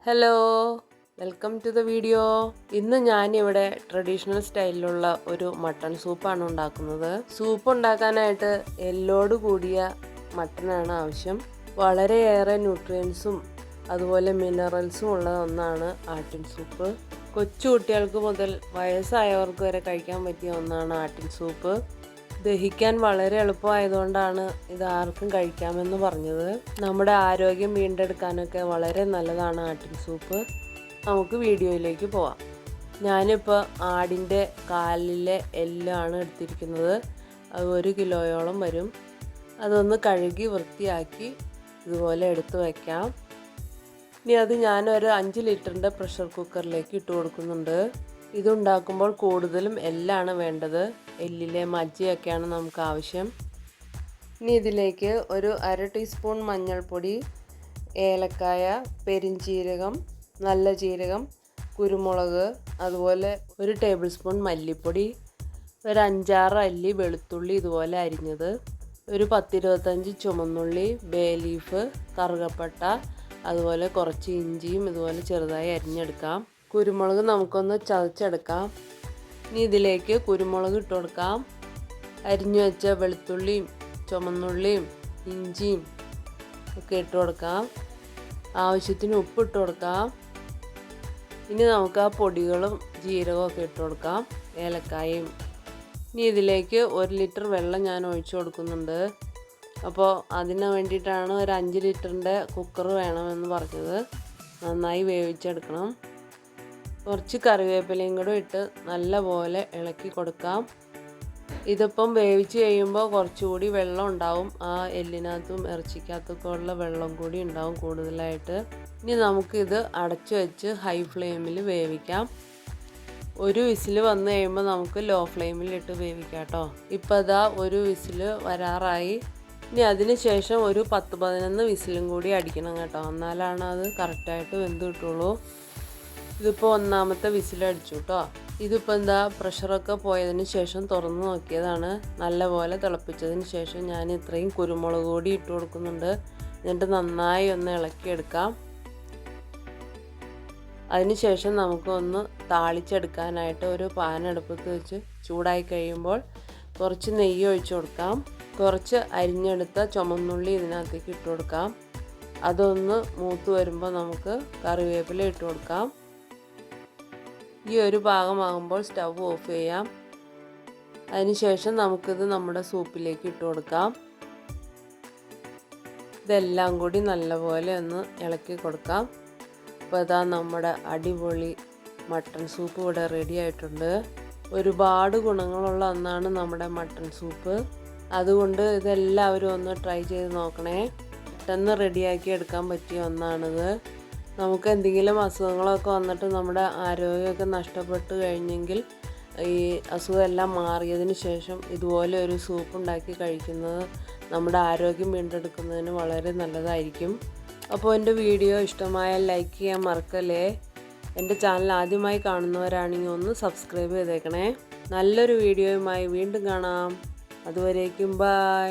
Hello, welcome to the video. ഇന്ന് ഞാനിവിടെ traditional സ്റ്റൈലിലുള്ള ഒരു മട്ടൺ സൂപ്പാണ് ഉണ്ടാക്കുന്നത്. സൂപ്പ് ഉണ്ടാക്കാനായിട്ട് എല്ലോട് കൂടിയ മട്ടനാണ് ആവശ്യം. വളരെയേറെ ന്യൂട്രിയൻസും അതുപോലെ മിനറൽസും ഉള്ള ഒന്നാണ് ആട്ടിൻ സൂപ്പ്. കൊച്ചു കുട്ടികൾക്ക് മുതൽ വയസ്സായവർക്ക് വരെ കഴിക്കാൻ പറ്റിയ ഒന്നാണ് ആട്ടിൻ സൂപ്പ്. ദഹിക്കാൻ വളരെ എളുപ്പമായതുകൊണ്ടാണ് ഇത് ആർക്കും കഴിക്കാമെന്ന് പറഞ്ഞത്. നമ്മുടെ ആരോഗ്യം വീണ്ടെടുക്കാനൊക്കെ വളരെ നല്ലതാണ് ആട്ടിൻ സൂപ്പ്. നമുക്ക് വീഡിയോയിലേക്ക് പോവാം. ഞാനിപ്പോൾ ആടിൻ്റെ കാലിലെ എല്ലാണ് എടുത്തിരിക്കുന്നത്. അത് 1 കിലോയോളം വരും. അതൊന്ന് കഴുകി വൃത്തിയാക്കി ഇതുപോലെ എടുത്ത് വയ്ക്കാം. ഇനി അത് ഞാനൊരു 5 ലിറ്ററിൻ്റെ പ്രഷർ കുക്കറിലേക്ക് ഇട്ട് കൊടുക്കുന്നുണ്ട്. ഇതുണ്ടാക്കുമ്പോൾ കൂടുതലും എല്ലാണ് വേണ്ടത്. എല്ലിലെ മജ്ജയൊക്കെയാണ് നമുക്ക് ആവശ്യം. ഇനി ഇതിലേക്ക് ഒരു 1/2 ടീസ്പൂൺ മഞ്ഞൾപ്പൊടി, ഏലക്കായ, പെരിഞ്ചീരകം, നല്ല ജീരകം, കുരുമുളക്, അതുപോലെ 1 ടേബിൾ സ്പൂൺ മല്ലിപ്പൊടി, ഒരു 5-6 അല്ലി വെളുത്തുള്ളി ഇതുപോലെ അരിഞ്ഞത്, ഒരു 10-25 ചുമന്നുള്ളി, ബേ ലീഫ്, കറുകപ്പട്ട, അതുപോലെ കുറച്ച് ഇഞ്ചിയും ഇതുപോലെ ചെറുതായി അരിഞ്ഞെടുക്കാം. കുരുമുളക് നമുക്കൊന്ന് ചതച്ചെടുക്കാം. ഇനി ഇതിലേക്ക് കുരുമുളക് ഇട്ട് കൊടുക്കാം. അരിഞ്ഞു വെച്ച വെളുത്തുള്ളിയും ചുമന്നുള്ളിയും ഇഞ്ചിയും ഒക്കെ ഇട്ട് കൊടുക്കാം. ആവശ്യത്തിന് ഉപ്പ് ഇട്ട് കൊടുക്കാം. ഇനി നമുക്ക് ആ പൊടികളും ജീരകവും ഒക്കെ ഇട്ട് കൊടുക്കാം, ഏലക്കായയും. ഇനി ഇതിലേക്ക് 1 ലിറ്റർ വെള്ളം ഞാൻ ഒഴിച്ചു കൊടുക്കുന്നുണ്ട്. അപ്പോൾ അതിന് വേണ്ടിയിട്ടാണ് ഒരു 5 ലിറ്ററിൻ്റെ കുക്കർ വേണമെന്ന് പറഞ്ഞത്. നന്നായി വേവിച്ചെടുക്കണം. കുറച്ച് കറിവേപ്പിലയും കൂടെ ഇട്ട് നല്ലപോലെ ഇളക്കി കൊടുക്കാം. ഇതിപ്പം വേവിച്ച് കഴിയുമ്പോൾ കുറച്ചുകൂടി വെള്ളം ഉണ്ടാവും. ആ എല്ലിനകത്തും ഇറച്ചിക്കകത്തൊക്കെ ഉള്ള വെള്ളം കൂടി ഉണ്ടാവും കൂടുതലായിട്ട്. ഇനി നമുക്കിത് അടച്ചു വെച്ച് ഹൈ ഫ്ലെയിമിൽ വേവിക്കാം. ഒരു വിസിൽ വന്നു കഴിയുമ്പോൾ നമുക്ക് ലോ ഫ്ലെയിമിലിട്ട് വേവിക്കാം കേട്ടോ. ഇപ്പോൾ ഇതാ ഒരു വിസിൽ വരാറായി. ഇനി അതിന് ശേഷം ഒരു 10-11 വിസിലും കൂടി അടിക്കണം കേട്ടോ. എന്നാലാണ് അത് കറക്റ്റായിട്ട് വെന്ത് കിട്ടുള്ളൂ. ഇതിപ്പോൾ 1ാമത്തെ വിസിലടിച്ചു കേട്ടോ. ഇതിപ്പോൾ എന്താ പ്രഷറൊക്കെ പോയതിന് ശേഷം തുറന്ന് നോക്കിയതാണ്. നല്ലപോലെ തിളപ്പിച്ചതിന് ശേഷം ഞാൻ ഇത്രയും കുരുമുളക് പൊടി ഇട്ട് കൊടുക്കുന്നുണ്ട്. എന്നിട്ട് നന്നായി ഒന്ന് ഇളക്കിയെടുക്കാം. അതിനുശേഷം നമുക്കൊന്ന് താളിച്ചെടുക്കാനായിട്ട് ഒരു പാൻ അടുപ്പത്ത് വെച്ച് ചൂടായി കഴിയുമ്പോൾ കുറച്ച് നെയ്യ് ഒഴിച്ചു കൊടുക്കാം. കുറച്ച് അരിഞ്ഞെടുത്ത ചുമന്നുള്ളി ഇതിനകത്തേക്ക് ഇട്ട് കൊടുക്കാം. അതൊന്ന് മൂത്ത് വരുമ്പോൾ നമുക്ക് കറിവേപ്പില ഇട്ട് കൊടുക്കാം. ഈ ഒരു ഭാഗമാകുമ്പോൾ സ്റ്റവ് ഓഫ് ചെയ്യാം. അതിനുശേഷം നമുക്കിത് നമ്മുടെ സൂപ്പിലേക്ക് ഇട്ട് കൊടുക്കാം. ഇതെല്ലാം കൂടി നല്ലപോലെ ഒന്ന് ഇളക്കി കൊടുക്കാം. അപ്പോൾ ഇതാ നമ്മുടെ അടിപൊളി മട്ടൺ സൂപ്പ് ഇവിടെ റെഡി ആയിട്ടുണ്ട്. ഒരുപാട് ഗുണങ്ങളുള്ള ഒന്നാണ് നമ്മുടെ മട്ടൺ സൂപ്പ്. അതുകൊണ്ട് ഇതെല്ലാവരും ഒന്ന് ട്രൈ ചെയ്ത് നോക്കണേ. പെട്ടെന്ന് റെഡിയാക്കി എടുക്കാൻ പറ്റിയ ഒന്നാണിത്. നമുക്ക് എന്തെങ്കിലും അസുഖങ്ങളൊക്കെ വന്നിട്ട് നമ്മുടെ ആരോഗ്യമൊക്കെ നഷ്ടപ്പെട്ട് കഴിഞ്ഞെങ്കിൽ ഈ അസുഖമെല്ലാം മാറിയതിന് ശേഷം ഇതുപോലെ ഒരു സൂപ്പ് ഉണ്ടാക്കി കഴിക്കുന്നത് നമ്മുടെ ആരോഗ്യം വീണ്ടെടുക്കുന്നതിന് വളരെ നല്ലതായിരിക്കും. അപ്പോൾ എൻ്റെ വീഡിയോ ഇഷ്ടമായാൽ ലൈക്ക് ചെയ്യാൻ മറക്കല്ലേ. എൻ്റെ ചാനൽ ആദ്യമായി കാണുന്നവരാണെങ്കിൽ ഒന്ന് സബ്സ്ക്രൈബ് ചെയ്തേക്കണേ. നല്ലൊരു വീഡിയോയുമായി വീണ്ടും കാണാം. അതുവരേക്കും ബൈ.